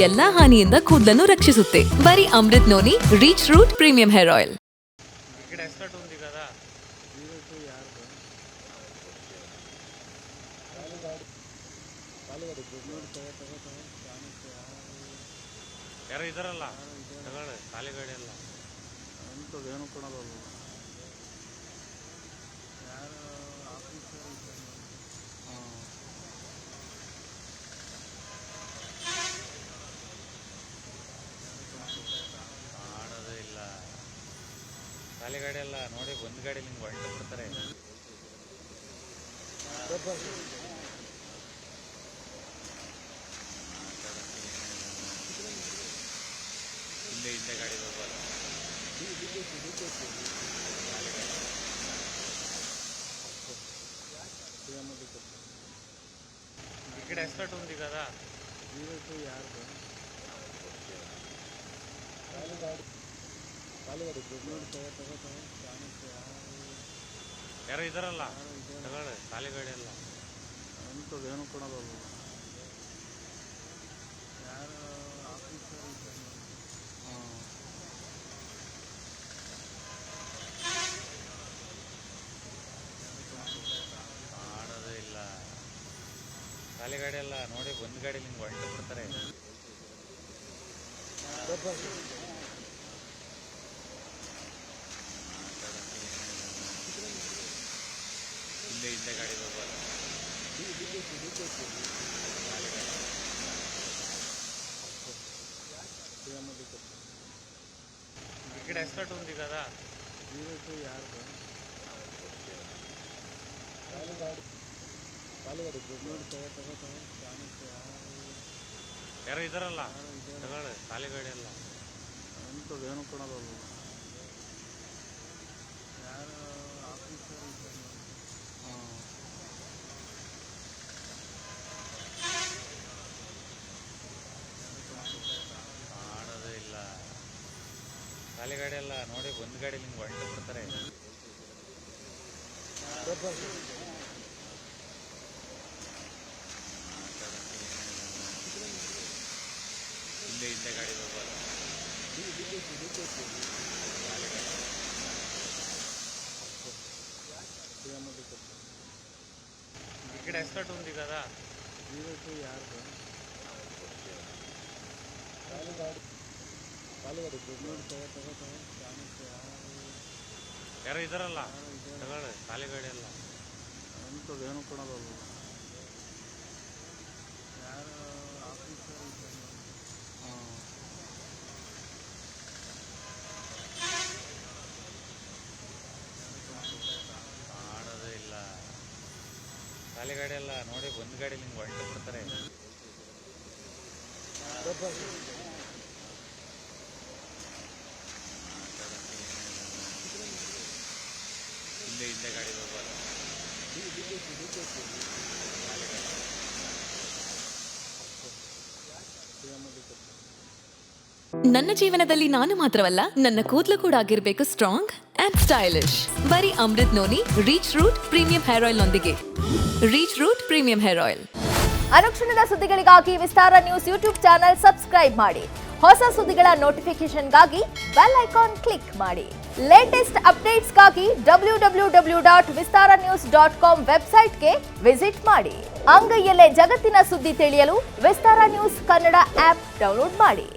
ಎಲ್ಲಾ ಹಾನಿಯಿಂದ ಕೂದಲನ್ನು ರಕ್ಷಿಸುತ್ತೆ. ಬರೀ Amrut noni reach root premium hair oil. ಯಾರೋ ಇದಾರಲ್ಲ ಖಾಲಿ ಗಾಡಿ ಎಲ್ಲ ಏನು ಕೊಡೋಲ್ಲ. ಯಾರು ಆಫೀಸರ್ ಮಾಡೋದೇ ಇಲ್ಲ. ಖಾಲಿ ಗಾಡಿ ಎಲ್ಲ ನೋಡಿ, ಒಂದು ಗಾಡಿ ನಿಮ್ಗೆ ಹೊಂಟು ಬಿಡ್ತಾರೆ. ಹಿಂದೆ ಗಾಡಿ ಹೋಗಲ್ಲ. ఇక్కడ ఎస్కట్ ఉంది కదా, ಯಾರೋ ಇದಾರಲ್ಲ ಖಾಲಿ ಗಾಡಿ ಎಲ್ಲ ಏನು ಕೊಡೋಲ್ಲ. ಯಾರು ಆಫೀಸರ್ ಮಾಡೋದೇ ಇಲ್ಲ. ಖಾಲಿ ಗಾಡಿ ಎಲ್ಲ ನೋಡಿ, ಒಂದು ಗಾಡಿ ನಿಮ್ಗೆ ಹೊಂಟು ಬಿಡ್ತಾರೆ. ಹಿಂದೆ ಗಾಡಿ ಹೋಗಲ್ಲ. ఇక్కడ ఎస్కట్ ఉంది కదా, ಯಾರೋ ಇದಾರಲ್ಲ ಖಾಲಿ ಗಾಡಿ ಎಲ್ಲ ಏನು ಕೊಡೋಲ್ಲ. ಯಾರು ಆಫೀಸರ್ ಮಾಡೋದೇ ಇಲ್ಲ. ಖಾಲಿ ಗಾಡಿ ಎಲ್ಲ ನೋಡಿ, ಒಂದು ಗಾಡಿ ನಿಮ್ಗೆ ಹೊಂಟು ಬಿಡ್ತಾರೆ. ಹಿಂದೆ ಗಾಡಿ ಹೋಗಲ್ಲ. ఇక్కడ ఎస్కట్ ఉంది కదా, ಯಾರೋ ಇದಾರಲ್ಲ ಖಾಲಿ ಗಾಡಿ ಎಲ್ಲ ಏನು ಕೊಡೋಲ್ಲ. ಯಾರು ಆಫೀಸರ್ ಮಾಡೋದೇ ಇಲ್ಲ. ಖಾಲಿ ಗಾಡಿ ಎಲ್ಲ ನೋಡಿ, ಒಂದು ಗಾಡಿ ನಿಮ್ಗೆ ಹೊಂಟು ಬಿಡ್ತಾರೆ. ಹಿಂದೆ ಗಾಡಿ ಹೋಗಲ್ಲ. ನನ್ನ ಜೀವನದಲ್ಲಿ ನಾನು ಮಾತ್ರವಲ್ಲ, ನನ್ನ ಕೂದಲು ಕೂಡ ಆಗಿರ್ಬೇಕು ಸ್ಟ್ರಾಂಗ್ ಅಂಡ್ ಸ್ಟೈಲಿಶ್. ಬರೀ Amrut noni reach root premium hair oil ನೊಂದಿಗೆ. Reach root premium hair oil. ಅನುಕ್ಷಣದ ಸುದ್ದಿಗಳಿಗಾಗಿ Vistara news YouTube channel subscribe ಮಾಡಿ. ಹೊಸ ಸುದ್ದಿಗಳ ನೋಟಿಫಿಕೇಶನ್ಗಾಗಿ ಬೆಲ್ ಐಕಾನ್ ಕ್ಲಿಕ್ ಮಾಡಿ. ಲೇಟೆಸ್ಟ್ ಅಪ್ಡೇಟ್ಸ್ಗಾಗಿ www.vistaranews.com ವೆಬ್ಸೈಟ್ಗೆ ವಿಸಿಟ್ ಮಾಡಿ. ಅಂಗೈಯಲ್ಲೇ ಜಗತ್ತಿನ ಸುದ್ದಿ ತಿಳಿಯಲು Vistara news Kannada app download ಮಾಡಿ.